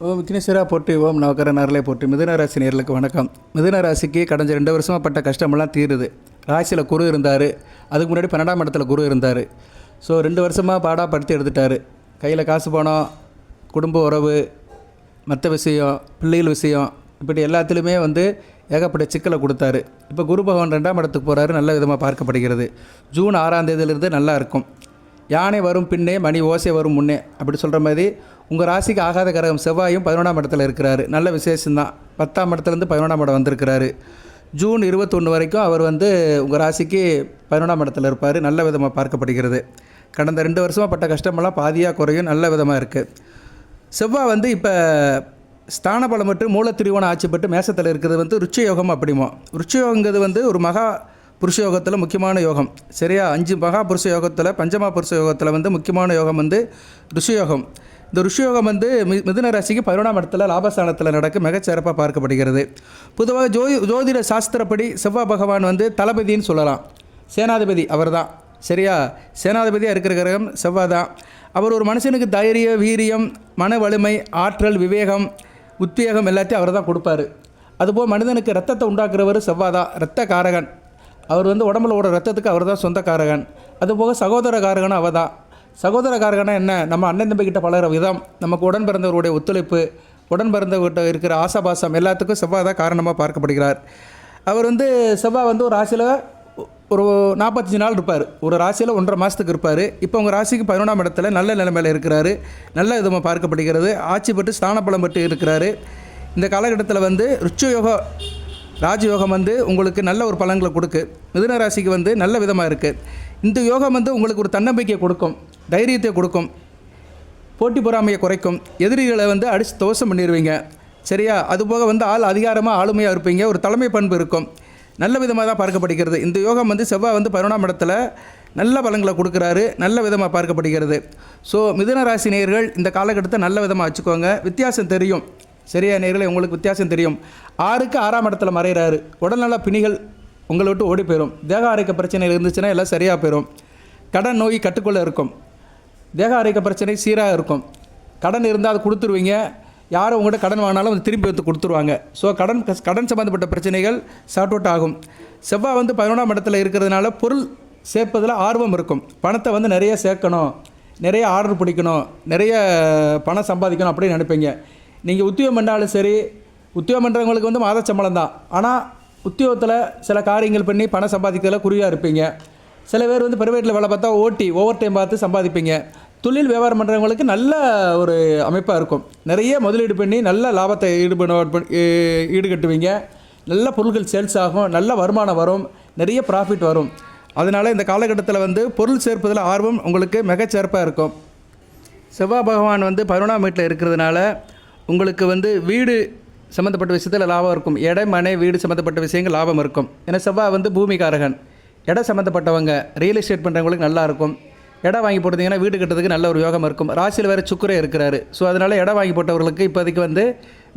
ஓம் விக்னேஸ்வரா போற்றி, ஓம் நவக்கரன் அருளை போற்றி. மிதுன ராசி நேயர்களுக்கு வணக்கம். மிதுன ராசிக்கு கடந்த 2 வருஷமாக பட்ட கஷ்டமெல்லாம் தீருது. ராசியில் குரு இருந்தார், அதுக்கு முன்னாடி 12ஆம் இடத்துல குரு இருந்தார். ஸோ 2 வருஷமாக பாடாப்படுத்தி எடுத்துட்டார். கையில் காசு பணம், குடும்ப உறவு, மற்ற விஷயம், பிள்ளைகள் விஷயம், இப்படி எல்லாத்துலேயுமே ஏகப்பட்ட சிக்கலை கொடுத்தாரு. இப்போ குரு பகவான் 2ஆம் இடத்துக்கு போகிறாரு, நல்ல விதமாக பார்க்கப்படுகிறது. ஜூன் 6ஆம் தேதியிலிருந்து நல்லா இருக்கும். யானை வரும் பின்னே, மணி ஓசை வரும் முன்னே, அப்படி சொல்கிற மாதிரி உங்கள் ராசிக்கு ஆகாத கிரகம் செவ்வாயும் 11ஆம் இடத்துல இருக்கிறாரு. நல்ல விசேஷம்தான். 10ஆம் இடத்துலேருந்து 11ஆம் இடம் வந்திருக்கிறாரு. ஜூன் 21 வரைக்கும் அவர் உங்கள் ராசிக்கு 11ஆம் இடத்துல இருப்பார். நல்ல விதமாக பார்க்கப்படுகிறது. கடந்த 2 வருஷமாக பட்ட கஷ்டமெல்லாம் பாதியாக குறையும். நல்ல விதமாக இருக்குது. செவ்வாய் இப்போ ஸ்தான பலம் பெற்று மூலத்திரிவோணம் ஆட்சி பெற்று மேசத்தில் இருக்கிறது ருச்ச யோகம். அப்படிமோ ருச்ச யோகங்கிறது ஒரு மகா புருஷ யோகத்தில் முக்கியமான யோகம். சரியா? 5 மகா புருஷ யோகத்தில் பஞ்சமா புருஷ யோகத்தில் முக்கியமான யோகம் ருஷயோகம். இந்த ருஷயோகம் மிதுன ராசிக்கு 11ஆம் இடத்துல லாபஸ்தானத்தில் நடக்க மிகச்சிறப்பாக பார்க்கப்படுகிறது. பொதுவாக ஜோதிட சாஸ்திரப்படி செவ்வாய் பகவான் தளபதின்னு சொல்லலாம். சேனாதிபதி அவர் தான். சரியா? சேனாதிபதியாக இருக்கிற கிரகம் செவ்வாய் தான். அவர் ஒரு மனுஷனுக்கு தைரியம், வீரியம், மன வலிமை, ஆற்றல், விவேகம், உத்வேகம் எல்லாத்தையும் அவர் தான் கொடுப்பார். அதுபோல் மனிதனுக்கு ரத்தத்தை உண்டாக்குறவர் செவ்வாய் தான். இரத்த காரகன். அவர் உடம்புல ஓட ரத்தத்துக்கு அவர் தான் சொந்தக்காரகன். அதுபோக சகோதர காரகனும் அவர் தான். சகோதர காரகனா என்ன? நம்ம அண்ணன் தம்பிக்கிட்ட பழகிற விதம், நமக்கு உடன் பிறந்தவருடைய ஒத்துழைப்பு, உடன் பிறந்தவர்கிட்ட இருக்கிற ஆசாபாசம் எல்லாத்துக்கும் செவ்வாய் தான் காரணமாக பார்க்கப்படுகிறார். அவர் செவ்வாய் ஒரு ராசியில் ஒரு 45 நாள் இருப்பார். ஒரு ராசியில் 1.5 மாதத்துக்கு இருப்பார். இப்போ உங்கள் ராசிக்கு 11ஆம் இடத்துல நல்ல நிலைமையில் இருக்கிறாரு. நல்ல விதமாக பார்க்கப்படுகிறது. ஆட்சி பெற்று ஸ்தானபலம் பெற்று இருக்கிறாரு. இந்த காலகட்டத்தில் ருச்சயோக ராஜயோகம் உங்களுக்கு நல்ல ஒரு பலன்களை கொடுக்கு. மிதுன ராசிக்கு நல்ல விதமாக இருக்குது. இந்த யோகம் உங்களுக்கு ஒரு தன்னம்பிக்கையை கொடுக்கும், தைரியத்தை கொடுக்கும், போட்டி பொறாமையை குறைக்கும், எதிரிகளை அடித்து தோஷம் பண்ணிடுவீங்க. சரியா? அதுபோக ஆள் அதிகாரமாக ஆளுமையாக இருப்பீங்க. ஒரு தலைமை பண்பு இருக்கும். நல்ல விதமாக தான் பார்க்கப்படுகிறது. இந்த யோகம் செவ்வாய் 11ஆம் இடத்துல நல்ல பலன்களை கொடுக்குறாரு. நல்ல விதமாக பார்க்கப்படுகிறது. ஸோ மிதுன ராசி நேயர்கள் இந்த காலகட்டத்தை நல்ல விதமாக வச்சுக்கோங்க. வித்தியாசம் தெரியும். சரியா நேயர்களே? உங்களுக்கு வித்தியாசம் தெரியும். 6க்கு 6ஆம் இடத்துல மறைகிறாரு. உடல்நல பிணிகள் உங்களை விட்டு ஓடி போயிடும். தேக ஆரோக்கிய பிரச்சனைகள் இருந்துச்சுன்னா எல்லாம் சரியாக போயிடும். கடன் நோய் கட்டுக்குள்ளே இருக்கும். தேக ஆரோக்கிய பிரச்சனை சீராக இருக்கும். கடன் இருந்தால் அதை கொடுத்துருவீங்க. யாரும் உங்கள்கிட்ட கடன் வாங்கினாலும் திரும்பி கொடுத்துருவாங்க. ஸோ கடன் சம்மந்தப்பட்ட பிரச்சனைகள் சார்ட் அவுட் ஆகும். செவ்வாய் 11ஆம் இடத்துல இருக்கிறதுனால பொருள் சேர்ப்பதில் ஆர்வம் இருக்கும். பணத்தை நிறைய சேர்க்கணும், நிறைய ஆர்டர் பிடிக்கணும், நிறைய பணம் சம்பாதிக்கணும் அப்படின்னு நினைப்பீங்க. நீங்கள் உத்தியோகம் பண்ணாலும் சரி, உத்தியோகம் பண்ணுறவங்களுக்கு மாத சம்பளம் தான். ஆனால் உத்தியோகத்தில் சில காரியங்கள் பண்ணி பணம் சம்பாதிக்கிறதுல குறியாக இருப்பீங்க. சில பேர் பிரைவேட்டில் வேலை பார்த்தா ஓவர் டைம் பார்த்து சம்பாதிப்பீங்க. தொழில் வியாபாரம் பண்ணுறவங்களுக்கு நல்ல ஒரு அமைப்பாக இருக்கும். நிறைய முதலீடு பண்ணி நல்ல லாபத்தை ஈடுகட்டுவீங்க. நல்ல பொருட்கள் சேல்ஸ் ஆகும். நல்ல வருமானம் வரும். நிறைய ப்ராஃபிட் வரும். அதனால் இந்த காலகட்டத்தில் பொருள் சேர்ப்பதில் ஆர்வம் உங்களுக்கு மிகச்சிறப்பாக இருக்கும். செவ்வாய் பகவான் 11ஆம் வீட்டில் இருக்கிறதுனால உங்களுக்கு வீடு சம்மந்தப்பட்ட விஷயத்தில் லாபம் இருக்கும். இடம், மனை, வீடு சம்மந்தப்பட்ட விஷயங்கள் லாபம் இருக்கும். ஏன்னா செவ்வாய் பூமிகாரகன். இடம் சம்மந்தப்பட்டவங்க, ரியல் எஸ்டேட் பண்ணுறவங்களுக்கு நல்லாயிருக்கும். இடம் வாங்கி போட்டிங்கன்னா வீடு கட்டுறதுக்கு நல்ல ஒரு யோகம் இருக்கும். ராசியில் வேறு சுக்கிரன் இருக்கிறாரு. ஸோ அதனால் இடம் வாங்கி போட்டவர்களுக்கு இப்போதைக்கு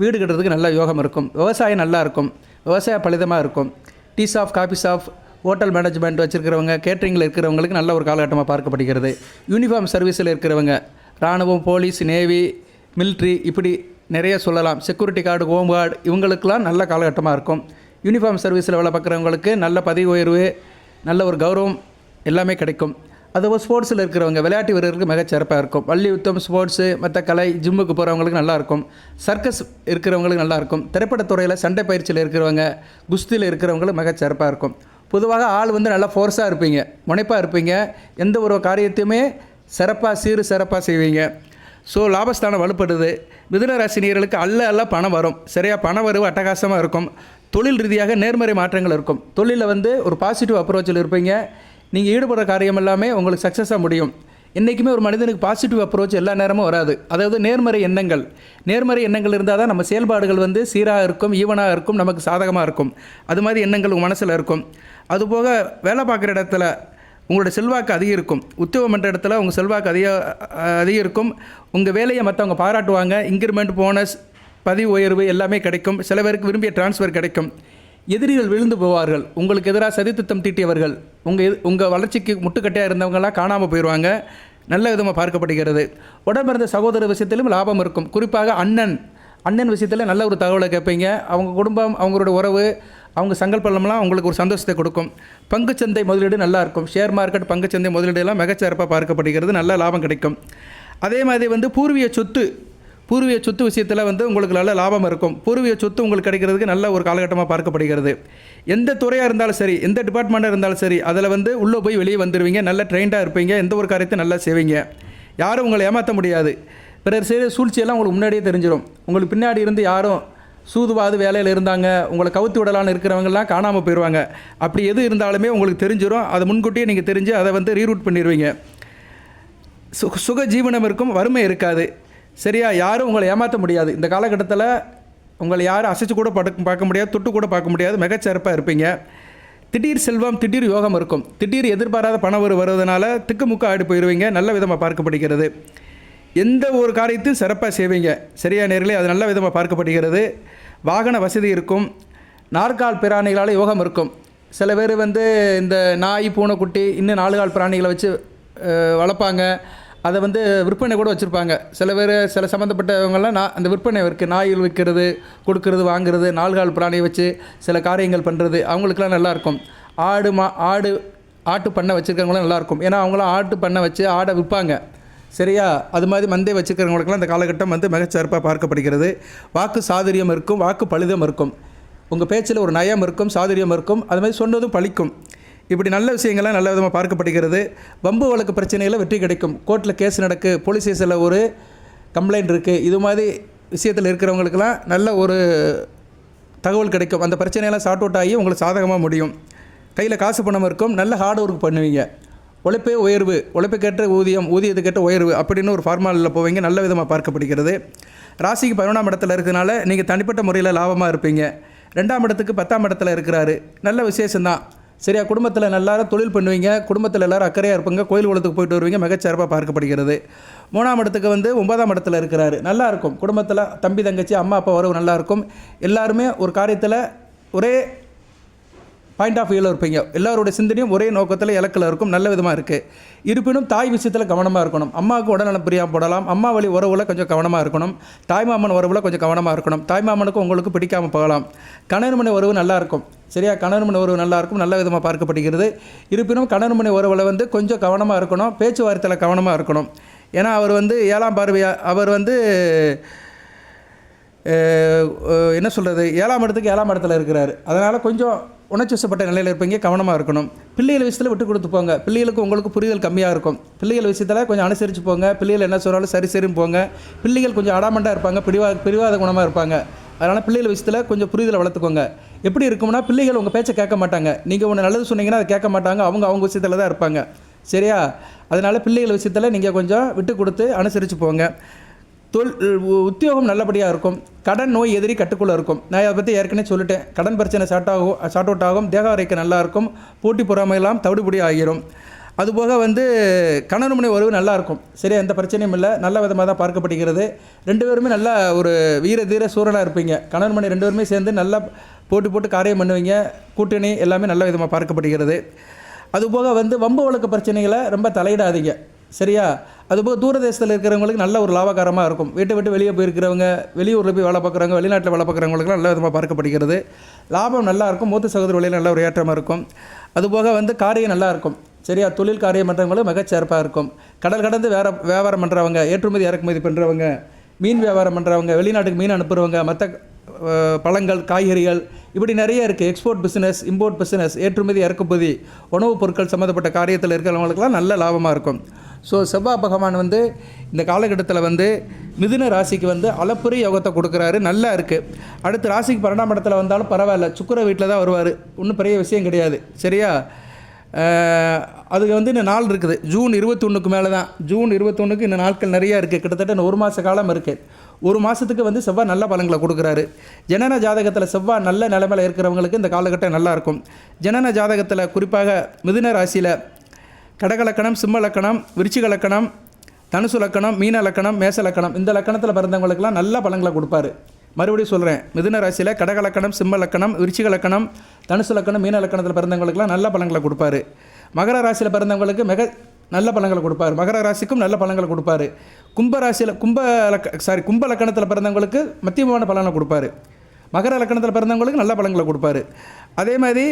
வீடு கட்டுறதுக்கு நல்ல யோகம் இருக்கும். விவசாயம் நல்லா இருக்கும். விவசாயம் பலிதமாக இருக்கும். Tea shop, coffee shop, hotel management வச்சுருக்கிறவங்க, கேட்ரிங்கில் இருக்கிறவங்களுக்கு நல்ல ஒரு காலகட்டமாக பார்க்கப்படுகிறது. யூனிஃபார்ம் சர்வீஸில் இருக்கிறவங்க, இராணுவம், போலீஸ், நேவி, மிலிட்ரி, இப்படி நிறைய சொல்லலாம். செக்யூரிட்டி கார்டு, ஹோம் கார்டு, இவங்களுக்கெல்லாம் நல்ல காலகட்டமாக இருக்கும். யூனிஃபார்ம் சர்வீஸில் வேலை பார்க்குறவங்களுக்கு நல்ல பதவி உயர்வு, நல்ல ஒரு கௌரவம் எல்லாமே கிடைக்கும். அதுபோல் ஸ்போர்ட்ஸில் இருக்கிறவங்க, விளையாட்டு வீரர்களுக்கு மிகச்சிறப்பாக இருக்கும். வள்ளி யுத்தம், ஸ்போர்ட்ஸு, மற்ற கலை, ஜிம்முக்கு போகிறவங்களுக்கு நல்லாயிருக்கும். சர்க்கஸ் இருக்கிறவங்களுக்கு நல்லாயிருக்கும். திரைப்படத்துறையில் சண்டை பயிற்சியில் இருக்கிறவங்க, குஸ்தியில் இருக்கிறவங்களுக்கு மிகச்சிறப்பாக இருக்கும். பொதுவாக ஆள் நல்லா ஃபோர்ஸாக இருப்பீங்க, முனைப்பாக இருப்பீங்க. எந்த ஒரு காரியத்தையுமே சிறப்பாக செய்வீங்க. ஸோ லாபஸ்தானம் வலுப்படுது. மிதுன ராசினியர்களுக்கு அல்ல பணம் வரும். சரியா? பண வரவு அட்டகாசமாக இருக்கும். தொழில் ரீதியாக நேர்மறை மாற்றங்கள் இருக்கும். தொழிலில் ஒரு பாசிட்டிவ் அப்ரோச்சில் இருப்பீங்க. நீங்கள் ஈடுபடுற காரியம் எல்லாமே உங்களுக்கு சக்ஸஸாக முடியும். என்றைக்குமே ஒரு மனிதனுக்கு பாசிட்டிவ் அப்ரோச் எல்லா நேரமும் வராது. அதாவது நேர்மறை எண்ணங்கள் இருந்தால் தான் நம்ம செயல்பாடுகள் சீராக இருக்கும், ஈவனாக இருக்கும், நமக்கு சாதகமாக இருக்கும். அது மாதிரி எண்ணங்கள் உங்கள் மனசில் இருக்கும். அதுபோக வேலை பார்க்குற இடத்துல உங்களோட செல்வாக்கு அதிகம் இருக்கும். உத்தியோகம் பண்ணுற இடத்துல உங்கள் செல்வாக்கு அதிகம் இருக்கும். உங்கள் வேலையை மற்றவங்க பாராட்டுவாங்க. இன்க்ரிமெண்ட், போனஸ், பதவி உயர்வு எல்லாமே கிடைக்கும். சில பேருக்கு விரும்பிய டிரான்ஸ்ஃபர் கிடைக்கும். எதிரிகள் விழுந்து போவார்கள். உங்களுக்கு எதிராக சதித்திட்டம் தீட்டியவர்கள், உங்கள் வளர்ச்சிக்கு முட்டுக்கட்டையாக இருந்தவங்களாம் காணாமல் போயிடுவாங்க. நல்ல விதமாக பார்க்கப்படுகிறது. உடன்பிறந்த சகோதர விஷயத்திலும் லாபம் இருக்கும். குறிப்பாக அண்ணன், அண்ணன் விஷயத்தில் நல்ல ஒரு தகவலை கேட்பீங்க. அவங்க குடும்பம், அவங்களோட உறவு, அவங்க சங்கல்பம்லாம் உங்களுக்கு ஒரு சந்தோஷத்தை கொடுக்கும். பங்குச்சந்தை முதலீடு நல்லா இருக்கும். ஷேர் மார்க்கெட், பங்குச்சந்தை முதலீடு எல்லாம் மிகச்சிறப்பாக பார்க்கப்படுகிறது. நல்ல லாபம் கிடைக்கும். அதே மாதிரி வந்து பூர்வீக சொத்து விஷயத்தில் வந்து உங்களுக்கு நல்ல லாபம் இருக்கும். பூர்வீக சொத்து உங்களுக்கு கிடைக்கிறதுக்கு நல்ல ஒரு காலகட்டமாக பார்க்கப்படுகிறது. எந்த துறையாக இருந்தாலும் சரி, எந்த டிபார்ட்மெண்ட்டாக இருந்தாலும் சரி, அதில் வந்து உள்ளே போய் வெளியே வந்துடுவீங்க. நல்ல ட்ரெயின்டாக இருப்பீங்க. எந்த ஒரு காரியத்தையும் நல்லா செய்வீங்க. யாரும் உங்களை ஏமாற்ற முடியாது. பிறர் செய்கிற சூழ்ச்சியெல்லாம் உங்களுக்கு முன்னாடியே தெரிஞ்சிடும். உங்களுக்கு பின்னாடி இருந்து யாரும் சூதுவாது வேலையில் இருந்தாங்க, உங்களை கவுத்து விடலான்னு இருக்கிறவங்கலாம் காணாமல் போயிடுவாங்க. அப்படி எது இருந்தாலுமே உங்களுக்கு தெரிஞ்சிடும். அதை முன்கூட்டியே நீங்கள் தெரிஞ்சு அதை வந்து ரீரூட் பண்ணிடுவீங்க. சுக ஜீவனம் இருக்கும், வறுமை இருக்காது. சரியா? யாரும் உங்களை ஏமாற்ற முடியாது. இந்த காலகட்டத்தில் உங்களை யாரும் அசைச்சு கூட பார்க்க முடியாது, தொட்டு கூட பார்க்க முடியாது. மிகச்சிறப்பாக இருப்பீங்க. திடீர் செல்வம், திடீர் யோகம் இருக்கும். திடீர் எதிர்பாராத பணம் வருவதனால திக்குமுக்க ஆடி போயிடுவீங்க. நல்ல விதமாக பார்க்கப்படுகிறது. எந்த ஒரு காரியத்தையும் சிறப்பாக செய்வீங்க. சரியா நேர்களே? அது நல்ல விதமாக பார்க்கப்படுகிறது. வாகன வசதி இருக்கும். நாற்கால் பிராணிகளால் யோகம் இருக்கும். சில பேர் வந்து இந்த நாய், பூனைக்குட்டி, இன்னும் 4 கால் பிராணிகளை வச்சு வளர்ப்பாங்க. அதை வந்து விற்பனை கூட வச்சுருப்பாங்க. சில பேர், சில சம்மந்தப்பட்டவங்களாம் அந்த விற்பனை இருக்குது. நாய்கள் விற்கிறது, கொடுக்கறது, வாங்குறது, 4 கால் பிராணியை வச்சு சில காரியங்கள் பண்ணுறது அவங்களுக்குலாம் நல்லாயிருக்கும். ஆட்டு பண்ணை வச்சுருக்கவங்களாம் நல்லாயிருக்கும். ஏன்னா அவங்களாம் ஆட்டு பண்ணை வச்சு ஆடை விற்பாங்க. சரியா? அது மாதிரி மந்தை வச்சுக்கிறவங்களுக்குலாம் இந்த காலகட்டம் வந்து மிகச்சிறப்பாக பார்க்கப்படுகிறது. வாக்கு சாதுரியம் இருக்கும், வாக்கு பலிதம் இருக்கும். உங்கள் பேச்சில் ஒரு நயம் இருக்கும், சாதுரியம் இருக்கும். அது மாதிரி சொன்னதும் பலிக்கும். இப்படி நல்ல விஷயங்கள்லாம் நல்ல விதமாக பார்க்கப்படுகிறது. வம்பு வழக்கு பிரச்சனையில் வெற்றி கிடைக்கும். கோர்ட்டில் கேஸ் நடக்கு, போலீஸ் ஸ்டேஷனில் ஒரு கம்ப்ளைண்ட் இருக்குது, இது மாதிரி விஷயத்தில் இருக்கிறவங்களுக்கெல்லாம் நல்ல ஒரு தகவல் கிடைக்கும். அந்த பிரச்சனையெல்லாம் சார்ட் அவுட் ஆகி உங்களுக்கு சாதகமாக முடியும். கையில் காசு பணம் இருக்கும். நல்ல ஹார்ட் ஒர்க் பண்ணுவீங்க. உழைப்பே உயர்வு, உழைப்புக்கேற்ற ஊதியம், ஊதியத்துக்கேற்ற உயர்வு அப்படின்னு ஒரு ஃபார்மாலில் போவீங்க. நல்ல விதமாக பார்க்கப்படுகிறது. ராசிக்கு 11ஆம் இடத்துல இருக்கிறதுனால நீங்கள் தனிப்பட்ட முறையில் லாபமாக இருப்பீங்க. 2ஆம் இடத்துக்கு 10ஆம் இடத்துல இருக்கிறாரு. நல்ல விசேஷம்தான். சரியா? குடும்பத்தில் எல்லாரும் தொழில் பண்ணுவீங்க. குடும்பத்தில் எல்லோரும் அக்கறையாக இருப்பீங்க. கோயில் குளத்துக்கு போயிட்டு வருவீங்க. மிகச்சிறப்பாக பார்க்கப்படுகிறது. 3ஆம் இடத்துக்கு வந்து 9ஆம் இடத்துல இருக்கிறாரு. நல்லாயிருக்கும். குடும்பத்தில் தம்பி, தங்கச்சி, அம்மா, அப்பா உறவு நல்லாயிருக்கும். எல்லாருமே ஒரு காரியத்தில் ஒரே பாயிண்ட் ஆஃப் வியூவில் இருப்பீங்க. எல்லாருடைய சிந்தனையும் ஒரே நோக்கத்தில் இலக்கில் இருக்கும். நல்ல விதமாக இருக்குது. இருப்பினும் தாய் விஷயத்தில் கவனமாக இருக்கணும். அம்மாவுக்கு உடல்நலம் பிரியாமல் போடலாம். அம்மா வழி உறவில் கொஞ்சம் கவனமாக இருக்கணும். தாய்மாமன் உறவில் கொஞ்சம் கவனமாக இருக்கணும். தாய்மாமனுக்கு உங்களுக்கு பிடிக்காமல் போகலாம். கணவன் உறவு நல்லாயிருக்கும். சரியா? கணவன் உறவு நல்லாயிருக்கும். நல்ல விதமாக பார்க்கப்படுகிறது. இருப்பினும் கணவன் உறவில் வந்து கொஞ்சம் கவனமாக இருக்கணும். பேச்சுவார்த்தையில் கவனமாக இருக்கணும். ஏன்னா அவர் வந்து 7ஆம் பார்வையாக, அவர் வந்து என்ன சொல்கிறது, 7ஆம் இடத்துக்கு 7ஆம் இடத்துல இருக்கிறார். அதனால் கொஞ்சம் உணர்ச்சிவசப்பட்ட நிலையில் இருப்பீங்க. கவனமாக இருக்கணும். பிள்ளைகள் விஷயத்தில் விட்டு கொடுத்து போங்க. பிள்ளைகளுக்கு உங்களுக்கு புரிதல் கம்மியாக இருக்கும். பிள்ளைகள் விஷயத்தில் கொஞ்சம் அனுசரித்து போங்க. பிள்ளைகள் என்ன சொன்னாலும் சரின்னு போங்க. பிள்ளைகள் கொஞ்சம் அடாமண்டாக இருப்பாங்க. பிடிவாத குணமாக இருப்பாங்க. அதனால் பிள்ளைகள் விஷயத்தில் கொஞ்சம் புரிதலை வளர்த்துக்கோங்க. எப்படி இருக்கும்னா, பிள்ளைகள் உங்கள் பேச்சை கேட்க மாட்டாங்க. நீங்கள் ஒன்று நல்லது சொன்னீங்கன்னா அதை கேட்க மாட்டாங்க. அவங்க விஷயத்தில் தான் இருப்பாங்க. சரியா? அதனால் பிள்ளைகள் விஷயத்தில் நீங்கள் கொஞ்சம் விட்டு கொடுத்து அனுசரித்து போங்க. உத்தியோகம் நல்லபடியாக இருக்கும். கடன் நோய் எதிரி கட்டுக்குள்ளே இருக்கும். நான் அதை பற்றி ஏற்கனவே சொல்லிட்டேன். கடன் பிரச்சனை சார்ட் அவுட் ஆகும். தேக ஆரோக்கியம் நல்லாயிருக்கும். போட்டி பொறாமையெல்லாம் தவிடுபடி ஆகிரும். அதுபோக வந்து கணவன் மனைவி உறவு நல்லாயிருக்கும். சரியா? எந்த பிரச்சனையும் இல்லை. நல்ல விதமாக தான் பார்க்கப்படுகிறது. 2 பேருமே நல்ல ஒரு வீர தீர சூரனாக இருப்பீங்க. கணவன் மனைவி 2 பேருமே சேர்ந்து நல்லா போட்டு காரியம் பண்ணுவீங்க. கூட்டணி எல்லாமே நல்ல விதமாக பார்க்கப்படுகிறது. அதுபோக வந்து வம்பு வழக்கு பிரச்சனைகளை ரொம்ப தலையிடாதீங்க. சரியா? அதுபோக தூரதேசத்தில் இருக்கிறவங்களுக்கு நல்ல ஒரு லாபகரமாக இருக்கும். வீட்டை விட்டு வெளியே போயிருக்கிறவங்க, வெளியூரில் போய் வேலை பார்க்குறவங்க, வெளிநாட்டில் வேலை பார்க்குறவங்களுக்குலாம் நல்ல விதமாக பார்க்கப்படுகிறது. லாபம் நல்லாயிருக்கும். மூத்த சகோதர வழியில் நல்ல ஒரு ஏற்றமாக இருக்கும். அதுபோக வந்து காரியம் நல்லாயிருக்கும். சரியா? தொழில் காரியம் பண்ணுறவங்களும் மிகச்சிறப்பாக இருக்கும். கடல் கடந்து வியாபாரம் பண்ணுறவங்க, ஏற்றுமதி இறக்குமதி பண்ணுறவங்க, மீன் வியாபாரம் பண்ணுறவங்க, வெளிநாட்டுக்கு மீன் அனுப்புகிறவங்க, மற்ற பழங்கள், காய்கறிகள், இப்படி நிறைய இருக்குது. எக்ஸ்போர்ட் பிஸ்னஸ், இம்போர்ட் பிஸ்னஸ், ஏற்றுமதி இறக்குமதி, உணவுப் பொருட்கள் சம்மந்தப்பட்ட காரியத்தில் இருக்கிறவங்களுக்குலாம் நல்ல லாபமாக இருக்கும். ஸோ செவ்வாய் பகவான் வந்து இந்த காலகட்டத்தில் வந்து மிதுன ராசிக்கு வந்து அளப்பரிய யோகத்தை கொடுக்குறாரு. நல்லா இருக்குது. அடுத்து ராசிக்கு 12ஆம் இடத்துல வந்தாலும் பரவாயில்ல. சுக்கிர வீட்டில் தான் வருவார். ஒன்றும் பெரிய விஷயம் கிடையாது. சரியா? அதுக்கு வந்து இன்னும் நாள் இருக்குது. ஜூன் 21க்கு மேலே தான். ஜூன் 21க்கு இன்னும் நாட்கள் நிறையா இருக்குது. கிட்டத்தட்ட இன்னும் 1 மாத காலம் இருக்குது. 1 மாதத்துக்கு வந்து செவ்வாய் நல்ல பலன்களை கொடுக்குறாரு. ஜனன ஜாதகத்தில் செவ்வாய் நல்ல நிலைமையில் இருக்கிறவங்களுக்கு இந்த காலகட்டம் நல்லாயிருக்கும். ஜனன ஜாதகத்தில் குறிப்பாக மிதுன ராசியில் கடகலக்கணம், சிம்ம லக்கணம், விருச்சிக லக்கணம், தனுசு லக்கணம், மீன லக்கணம், மேச லக்கணம், இந்த லக்கணத்தில் பிறந்தவங்களுக்கெல்லாம் நல்ல பலன்களை கொடுப்பாரு. மறுபடியும் சொல்கிறேன், மிதுன ராசியில் கடகலக்கணம், சிம்ம லக்கணம், விருச்சிக லக்கணம், தனுசு லக்கணம், மீன லக்கணத்தில் பிறந்தவங்களுக்கெல்லாம் நல்ல பலன்களை கொடுப்பாரு. மகர ராசியில் பிறந்தவங்களுக்கு நல்ல பலன்களை கொடுப்பார். மகர ராசிக்கும் நல்ல பலன்களை கொடுப்பார். கும்ப ராசியில் கும்ப லக்கணத்தில் பிறந்தவங்களுக்கு மத்தியமான பலனை கொடுப்பார். மகர லக்கணத்தில் பிறந்தவங்களுக்கு நல்ல பலன்களை கொடுப்பார். அதே மாதிரி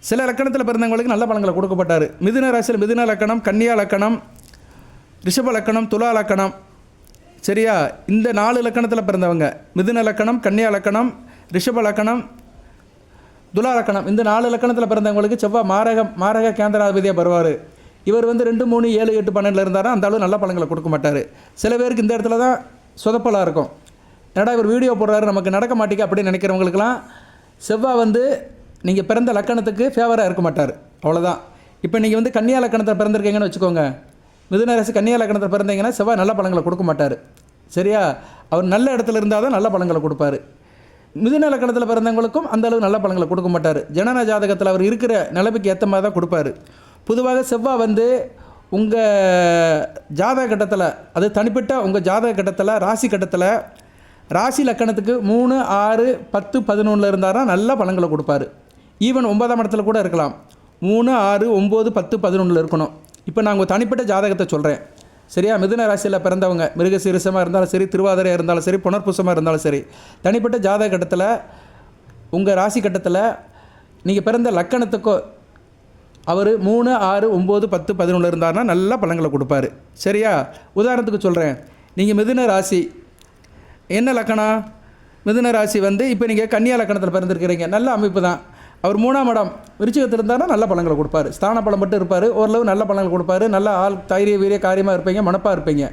சில லக்கணத்தில் பிறந்தவங்களுக்கு நல்ல பலன்களை கொடுக்கப்பட்டார். மிதுன ராசியில் மிதுன லக்கணம், கன்னியா லக்கணம், ரிஷப லக்கணம், துலா லக்கணம், சரியா? இந்த 4 லக்கணத்தில் பிறந்தவங்க மிதுன லக்கணம், கன்னியா லக்கணம், ரிஷப லக்கணம், துலா லக்கணம், இந்த 4 லக்கணத்தில் பிறந்தவங்களுக்கு செவ்வாய் மாரக கேந்திராதிபதியாக வருவார். இவர் 2, 3, 7, 8, 12 இருந்தாலும் அந்த அளவு நல்ல பலன்களை கொடுக்க மாட்டார். சில பேருக்கு இந்த இடத்துல தான் சொதப்பலாக இருக்கும். என்னடா இவர் வீடியோ போடுறாரு நமக்கு நடக்க மாட்டேங்க அப்படின்னு நினைக்கிறவங்களுக்கெல்லாம் செவ்வாய் நீங்கள் பிறந்த லக்கணத்துக்கு ஃபேவராக இருக்க மாட்டார். அவ்வளோதான். இப்போ நீங்கள் கன்னியா லக்கணத்தில் பிறந்திருக்கீங்கன்னு வச்சுக்கோங்க. மிதுன ராசி கன்னியா லக்கணத்தில் பிறந்தீங்கன்னா செவ்வாய் நல்ல பலன்களை கொடுக்க மாட்டார். சரியா? அவர் நல்ல இடத்துல இருந்தால் தான் நல்ல பலன்களை கொடுப்பார். மிதுன லக்கணத்தில் பிறந்தவங்களுக்கும் அந்த அளவு நல்ல பலன்களை கொடுக்க மாட்டார். ஜனன ஜாதகத்தில் அவர் இருக்கிற நிலைமைக்கு ஏற்ற மாதிரி தான் கொடுப்பார். பொதுவாக செவ்வாய் உங்கள் ஜாதக கட்டத்தில், அது தனிப்பட்ட உங்கள் ஜாதக கட்டத்தில், ராசி கட்டத்தில், ராசி லக்கணத்துக்கு 3, 6, 10, 11 இருந்தாரா நல்ல பலன்களை கொடுப்பார். ஈவன் 9ஆம் இடத்துல கூட இருக்கலாம். 3, 6, 9, 10, 11 இருக்கணும். இப்போ நான் உங்கள் தனிப்பட்ட ஜாதகத்தை சொல்கிறேன். சரியா? மிதுன ராசியில் பிறந்தவங்க மிருகசீரிசமாக இருந்தாலும் சரி, திருவாதிரையாக இருந்தாலும் சரி, புனர்பூசமாக இருந்தாலும் சரி, தனிப்பட்ட ஜாதக கட்டத்தில் உங்கள் ராசி கட்டத்தில் நீங்கள் பிறந்த லக்கணத்துக்கோ அவர் 3, 6, 9, 10, 11 இருந்தார்னா நல்ல பலன்களை கொடுப்பார். சரியா? உதாரணத்துக்கு சொல்கிறேன். நீங்கள் மிதுன ராசி என்ன லக்கணம்? மிதுன ராசி இப்போ நீங்கள் கன்னியா லக்கணத்தில் பிறந்திருக்கிறீங்க. நல்ல அமைப்பு தான். அவர் 3ஆம் இடம் விருச்சிகத்தில் இருந்தார்னா நல்ல பலன்களை கொடுப்பார். ஸ்தான பலம் மட்டும் இருப்பார். ஓரளவு நல்ல பலன்கள் கொடுப்பார். நல்ல ஆள் தைரிய வீரிய காரியமாக இருப்பீங்க, மனப்பாக இருப்பீங்க.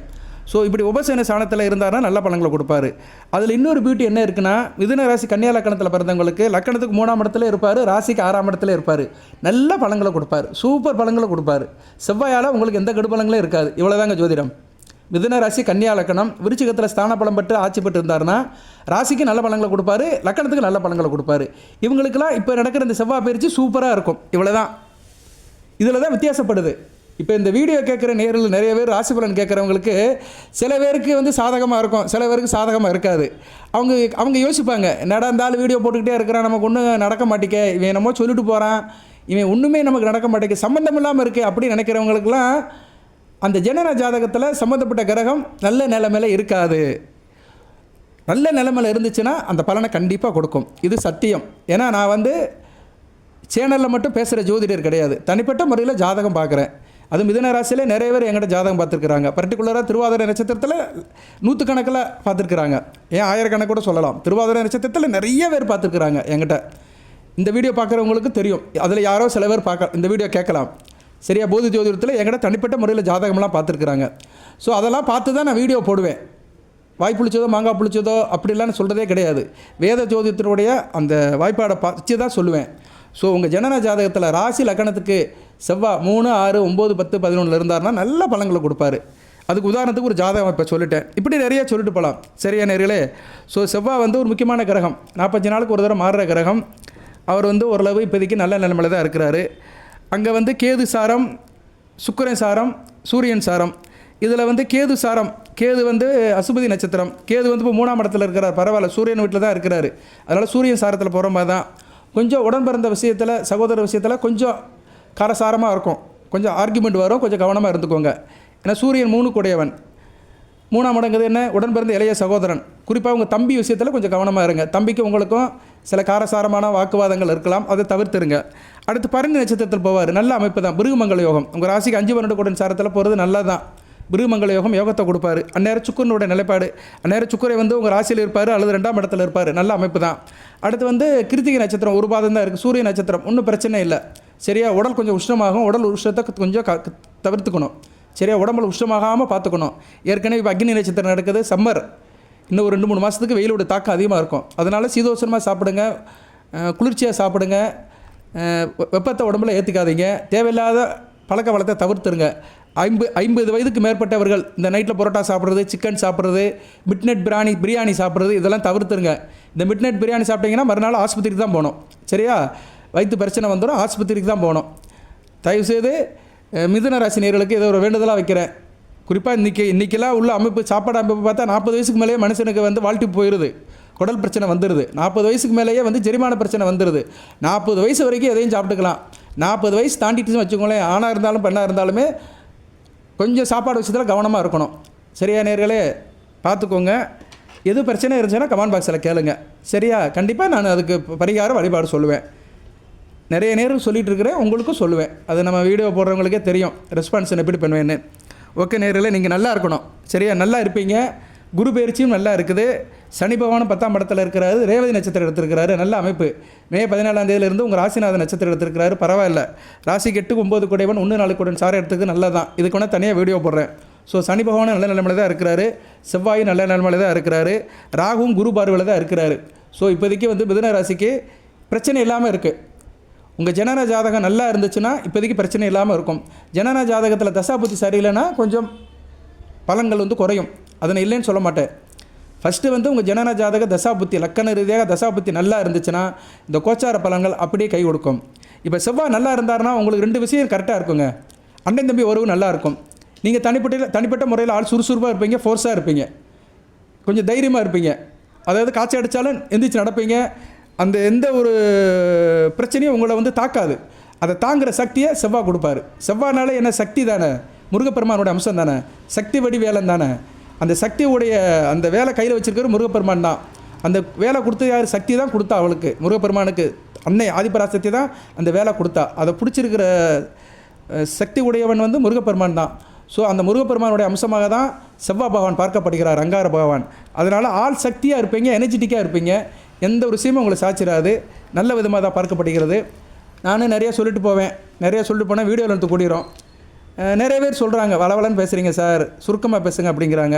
ஸோ இப்படி உபசேன ஸ்தானத்தில் இருந்தார்னா நல்ல பலன்களை கொடுப்பார். அதில் இன்னொரு பியூட்டி என்ன இருக்குன்னா, மிதுன ராசி கன்னியா லக்கணத்தில் பிறந்தவங்களுக்கு லக்கணத்துக்கு 3ஆம் இடத்துல இருப்பார், ராசிக்கு 6ஆம் இடத்துல இருப்பார். நல்ல பலன்களை கொடுப்பார். சூப்பர் பலன்களை கொடுப்பார். செவ்வாயால் உங்களுக்கு எந்த கெடுபலங்களும் இருக்காது. இவ்வளோதாங்க ஜோதிடம். மிதுன ராசி கன்னியா லக்கணம் விருச்சிகத்தில் ஸ்தான பலம் பெற்று ஆட்சி பெற்று இருந்தார்னா ராசிக்கு நல்ல பலன்களை கொடுப்பாரு, லக்கணத்துக்கு நல்ல பலன்களை கொடுப்பாரு. இவங்களுக்கெல்லாம் இப்போ நடக்கிற இந்த செவ்வாய் பயிற்சி சூப்பராக இருக்கும். இவ்வளோ தான். இதில் தான் வித்தியாசப்படுது. இப்போ இந்த வீடியோ கேட்குற நேரில் நிறைய பேர் ராசி பலன் கேட்குறவங்களுக்கு சில பேருக்கு சாதகமாக இருக்கும், சில பேருக்கு சாதகமாக இருக்காது. அவங்க யோசிப்பாங்க, நடந்தாலும் வீடியோ போட்டுக்கிட்டே இருக்கிறான், நமக்கு ஒன்றும் நடக்க மாட்டேங்க, இவன் என்னமோ சொல்லிட்டு போகிறான், இவன் ஒன்றுமே நமக்கு நடக்க மாட்டேங்க, சம்மந்தம் இல்லாமல் இருக்குது அப்படி நினைக்கிறவங்களுக்கெல்லாம் அந்த ஜனன ஜாதகத்தில் சம்மந்தப்பட்ட கிரகம் நல்ல நிலைமையில் இருக்காது. நல்ல நிலைமையில் இருந்துச்சுன்னா அந்த பலனை கண்டிப்பாக கொடுக்கும். இது சத்தியம். ஏன்னா நான் சேனலில் மட்டும் பேசுகிற ஜோதிடர் கிடையாது, தனிப்பட்ட முறையில் ஜாதகம் பார்க்குறேன். அது மிதுன ராசியில் நிறைய பேர் என்கிட்ட ஜாதகம் பார்த்துருக்குறாங்க. பர்டிகுலராக திருவாதிரை நட்சத்திரத்தில் 100 கணக்கில் பார்த்துருக்குறாங்க, ஏன் 1000 கணக்கு கூட சொல்லலாம். திருவாதிரை நட்சத்திரத்தில் நிறைய பேர் பார்த்துருக்குறாங்க என்கிட்ட. இந்த வீடியோ பார்க்குறவங்களுக்கு தெரியும், அதில் யாரோ சில பேர் இந்த வீடியோ கேட்கலாம். சரியா? போதி ஜோதிடத்தில் என்கிட்ட தனிப்பட்ட முறையில் ஜாதகம்லாம் பார்த்துருக்குறாங்க. ஸோ அதெல்லாம் பார்த்து தான் நான் வீடியோ போடுவேன். வாய் புளிச்சதோ மாங்காய் புளிச்சதோ அப்படிலாம் சொல்கிறதே கிடையாது. வேத ஜோதிடத்தினுடைய அந்த வாய்ப்பாடை வச்சு தான் சொல்லுவேன். ஸோ உங்கள் ஜனன ஜாதகத்தில் ராசி லக்கணத்துக்கு செவ்வாய் 3, 6, 9, 10, 11 இருந்தார்னா நல்ல பலன்களை கொடுப்பாரு. அதுக்கு உதாரணத்துக்கு ஒரு ஜாதகம் இப்போ சொல்லிட்டேன். இப்படி நிறைய சொல்லிட்டு போகலாம். சரியா நேர்களே? ஸோ செவ்வாய் ஒரு முக்கியமான கிரகம். 45 நாளுக்கு ஒரு தடவை மாறுற கிரகம். அவர் ஓரளவு இப்போதைக்கு நல்ல நிலைமையில் தான் இருக்கிறாரு. அங்கே கேது சாரம், சுக்கிரன் சாரம், சூரியன் சாரம். இதில் கேது சாரம், கேது அசுபதி நட்சத்திரம். கேது இப்போ 3ஆம் இடத்துல இருக்கிறார். பரவாயில்ல, சூரியன் வீட்டில் தான் இருக்கிறாரு. அதனால் சூரியன் சாரத்தில் போகிற மாதிரி தான். கொஞ்சம் உடன் பிறந்த விஷயத்தில், சகோதர விஷயத்தில் கொஞ்சம் காரசாரமாக இருக்கும், கொஞ்சம் ஆர்குமெண்ட் வரும், கொஞ்சம் கவனமாக இருந்துக்கோங்க. ஏன்னா சூரியன் 3 கூடையவன். 3ஆம் இடங்கிறது என்ன? உடன் பிறந்த இளைய சகோதரன். குறிப்பாக உங்கள் தம்பி விஷயத்தில் கொஞ்சம் கவனமாக இருங்க. தம்பிக்கு உங்களுக்கும் சில காரசாரமான வாக்குவாதங்கள் இருக்கலாம், அதை தவிர்த்துருங்க. அடுத்து பரணி நட்சத்திரத்தில் போவார். நல்ல அமைப்பு தான். பிருகுமங்கல யோகம். உங்கள் ராசிக்கு 5 12 கூடன் சாரத்தில் போகிறது நல்லா தான். பிருகுமங்கல யோகம் யோகத்தை கொடுப்பார். அந்நேரம் சுக்கரனுடைய நிலைப்பாடு. அந்நேரம் சுக்கரை உங்கள் ராசியில் இருப்பார் அல்லது 2ஆம் இடத்துல இருப்பார். நல்ல அமைப்பு தான். அடுத்து கிருத்திகை நட்சத்திரம் ஒரு பாதம் தான் இருக்குது. சூரிய நட்சத்திரம் ஒன்றும் பிரச்சனை இல்லை. சரியா? உடல் கொஞ்சம் உஷ்ணமாகும். உடல் உஷ்ணத்தை கொஞ்சம் தவிர்த்துக்கணும். சரியா? உடம்புல உஷ்ணமாகாமல் பார்த்துக்கணும். ஏற்கனவே இப்போ அக்னி நட்சத்திரம் நடக்குது. சம்மர் இன்னும் ஒரு 2-3 மாதத்துக்கு வெயிலோட தாக்கம் அதிகமாக இருக்கும். அதனால் சீதோஷமாக சாப்பிடுங்க, குளிர்ச்சியாக சாப்பிடுங்க, வெப்பத்தை உடம்புல ஏற்றிக்காதீங்க. தேவையில்லாத பழக்க வளத்தை தவிர்த்துருங்க. 50 வயதுக்கு மேற்பட்டவர்கள் இந்த நைட்டில் பரோட்டா சாப்பிட்றது, சிக்கன் சாப்பிட்றது, மிட்நைட் பிரியாணி சாப்பிட்றது, இதெல்லாம் தவிர்த்துருங்க. இந்த மிட்நைட் பிரியாணி சாப்பிட்டீங்கன்னா மறுநாள் ஆஸ்பத்திரிக்கு தான் போகணும். சரியா? வயிற்று பிரச்சனை வந்துடும், ஆஸ்பத்திரிக்கு தான் போகணும். தயவுசெய்து மிதுன ராசி நேயர்களுக்கு இதை ஒரு வேண்டுதலாக வைக்கிறேன். குறிப்பாக இன்றைக்கெல்லாம் உள்ள அமைப்பு, சாப்பாடு அமைப்பு பார்த்தா 40 வயசுக்கு மேலேயே மனுஷனுக்கு வாழ்ட்டி போயிடுது, குடல் பிரச்சனை வந்துடுது. 40 வயசுக்கு மேலேயே ஜெரிமான பிரச்சனை வந்துடுது. 40 வயசு வரைக்கும் எதையும் சாப்பிட்டுக்கலாம். 40 வயசு தாண்டிட்டுன்னு வச்சுக்கோங்களேன், ஆணாக இருந்தாலும் பெண்ணாக இருந்தாலுமே கொஞ்சம் சாப்பாடு விஷயத்தில் கவனமாக இருக்கணும். சரியா நேர்களே? பார்த்துக்கோங்க. எது பிரச்சனை இருந்துச்சுன்னா கமெண்ட் பாக்ஸில் கேளுங்க. சரியா? கண்டிப்பாக நான் அதுக்கு பரிகார வழிபாடு சொல்லுவேன். நிறைய நேரம் சொல்லிகிட்டு இருக்கிறேன், உங்களுக்கும் சொல்லுவேன். அது நம்ம வீடியோ போடுறவங்களுக்கே தெரியும் ரெஸ்பான்ஸ் எப்படி பண்ணுவேன்னு. ஓகே நேர்களே, நீங்கள் நல்லா இருக்கணும். சரியா? நல்லா இருப்பீங்க. குரு பயிற்சியும் நல்லா இருக்குது. சனி பகவானும் 10ஆம் இடத்துல இருக்கிறாரு. ரேவதி நட்சத்திரம் எடுத்திருக்கிறாரு. நல்ல அமைப்பு. மே 14ஆம் தேதியிலிருந்து உங்கள் ராசிநாத நட்சத்திரம் எடுத்திருக்கிறாரு. பரவாயில்ல. ராசிக்கு 8 9 குடைவன் 1 4 குடன் சாரை எடுத்துக்கு நல்லா தான். இதுக்கு வேணால் தனியாக வீடியோ போடுறேன். ஸோ சனி பகவானும் நல்ல நிலைமையில் தான் இருக்கிறாரு. செவ்வாயும் நல்ல நிலைமையில் தான் இருக்கிறாரு. ராகுவும் குரு பார்வையில் தான் இருக்கிறாரு. ஸோ இப்போதைக்கு மிதுன ராசிக்கு பிரச்சனை இல்லாமல் இருக்குது. உங்கள் ஜனன ஜாதகம் நல்லா இருந்துச்சுன்னா இப்போதைக்கு பிரச்சனை இல்லாமல் இருக்கும். ஜனன ஜாதகத்தில் தசாபுத்தி சரியில்லைன்னா கொஞ்சம் பலன்கள் குறையும். அதனை இல்லைன்னு சொல்ல மாட்டேன். ஃபஸ்ட்டு உங்கள் ஜனன ஜாதக தசாபுத்தி லக்கண ரீதியாக தசாபுத்தி நல்லா இருந்துச்சுன்னா இந்த கோச்சார பலன்கள் அப்படியே கை கொடுக்கும். இப்போ செவ்வாய் நல்லா இருந்தாருன்னா உங்களுக்கு 2 விஷயம் கரெக்டாக இருக்குங்க. அண்ணன் தம்பி உறவு நல்லா இருக்கும். நீங்கள் தனிப்பட்ட முறையில் ஆள் சுறுசுறுப்பாக இருப்பீங்க, ஃபோர்ஸாக இருப்பீங்க, கொஞ்சம் தைரியமாக இருப்பீங்க. அதாவது காய்ச்சி அடித்தாலும் எந்திரிச்சு நடப்பீங்க. அந்த எந்த ஒரு பிரச்சனையும் உங்களை தாக்காது. அதை தாங்குகிற சக்தியை செவ்வாய் கொடுப்பாரு. செவ்வாய்னால என்ன சக்தி தானே, முருகப்பெருமானோட அம்சம் தானே, சக்தி வடிவேலன் தானே. அந்த சக்தியுடைய அந்த வேலை கையில் வச்சுருக்கிற முருகப்பெருமான் தான். அந்த வேலை கொடுத்து யார் சக்தி தான் கொடுத்தா அவளுக்கு, முருகப்பெருமானுக்கு அன்னை ஆதிபராசக்தி தான் அந்த வேலை கொடுத்தா. அதை பிடிச்சிருக்கிற சக்தி உடையவன் முருகப்பெருமான் தான். ஸோ அந்த முருகப்பெருமானுடைய அம்சமாக தான் செவ்வாய் பகவான் பார்க்கப்படுகிறார், அங்கார பகவான். அதனால் ஆள் சக்தியாக இருப்பீங்க, எனர்ஜெட்டிக்காக இருப்பீங்க. எந்த ஒரு விஷயமும் உங்களை சாச்சிடாது. நல்ல விதமாக தான் பார்க்கப்படுகிறது. நானும் நிறையா சொல்லிட்டு போவேன். நிறையா சொல்லிட்டு போனால் வீடியோவில் எடுத்து கூடிரும். நிறைய பேர் சொல்கிறாங்க வளவலன்னு பேசுகிறீங்க சார், சுருக்கமாக பேசுங்க அப்படிங்கிறாங்க.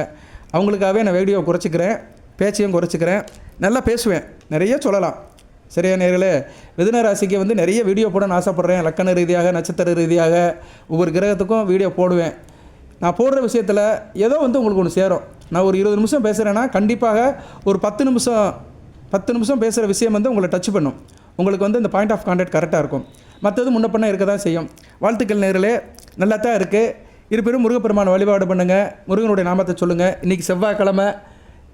அவங்களுக்காகவே நான் வீடியோ குறைச்சிக்கிறேன், பேச்சையும் குறைச்சிக்கிறேன். நல்லா பேசுவேன், நிறைய சொல்லலாம். சரியா நேர்களே? மிதுன ராசிக்கு நிறைய வீடியோ போடணும்னு ஆசைப்பட்றேன். லக்கண ரீதியாக, நட்சத்திர ரீதியாக ஒவ்வொரு கிரகத்துக்கும் வீடியோ போடுவேன். நான் போடுற விஷயத்தில் ஏதோ உங்களுக்கு ஒன்று சேரும். நான் ஒரு 20 நிமிஷம் பேசுகிறேன்னா கண்டிப்பாக ஒரு 10 நிமிஷம் பேசுகிற விஷயம் உங்களை டச் பண்ணும். உங்களுக்கு இந்த பாயிண்ட் ஆஃப் கான்டாக்ட் கரெக்டாக இருக்கும். மற்றது முன்ன பண்ண இருக்க தான் செய்யும். வாழ்த்துக்கள் நேர்களே, நல்லா தான் இருக்குது. இருப்பினும் முருகப்பெருமான வழிபாடு பண்ணுங்கள், முருகனுடைய நாமத்தை சொல்லுங்கள். இன்றைக்கி செவ்வாய்க்கிழமை,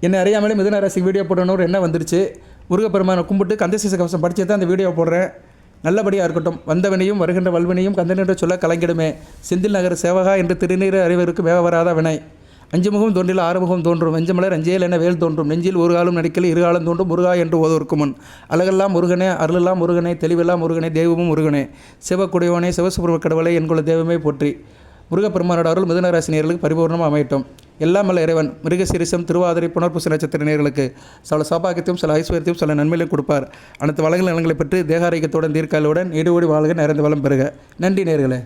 என்னை அறியாமலே மிதுன ராசி வீடியோ போடணும்னு என்ன வந்துருச்சு. முருகப்பெருமானை கும்பிட்டு கந்தசீச கவசம் படித்து தான் அந்த வீடியோ போடுறேன். நல்லபடியாக இருக்கட்டும். வந்தவனையும் வருகின்ற வல்வினையும் கந்தனென்று சொல்ல கலங்கிடுமே. செந்தில் நகர் சேவகா என்று திருநீர் அறிவருக்கு வேக வராத வினை. 5 முகம் தோன்றில் 6 முகம் தோன்றும். வெஞ்சமலர் அஞ்சேல் என வேல் தோன்றும். நெஞ்சில் ஒரு காலம் நடிக்கல் 2 காலம் தோன்றும். முருகா என்று ஓதோர்க்கு முன். அழகெல்லாம் முருகனே, அருளெல்லாம் முருகனே, தெளிவெல்லாம் முருகனே, தெய்வமும் முருகனே, சிவக்குடையவனே, சிவசுப்ரம கடவுளை என்குள்ள தெய்வமே போற்றி. முருகப்பெருமானோட அருள் மிதுன ராசி நேயர்களுக்கு பரிபூர்ணமாக அமையட்டும். எல்லாம் வல்ல இறைவன் மிருகசீரிசம், திருவாதிரை, புனர்பூச நட்சத்திர நேயர்களுக்கு சில சௌபாகியத்தையும் சில ஐஸ்வர்யத்தையும் சில நன்மையிலையும் கொடுப்பார். அனைத்து வளங்கள் நலங்களை பெற்று தேகாரோக்கியத்துடன் தீர்க்காலுடன் ஈடுபடி வாழ்க நிறைந்த வளம் பெறுக. நன்றி நேயர்களே.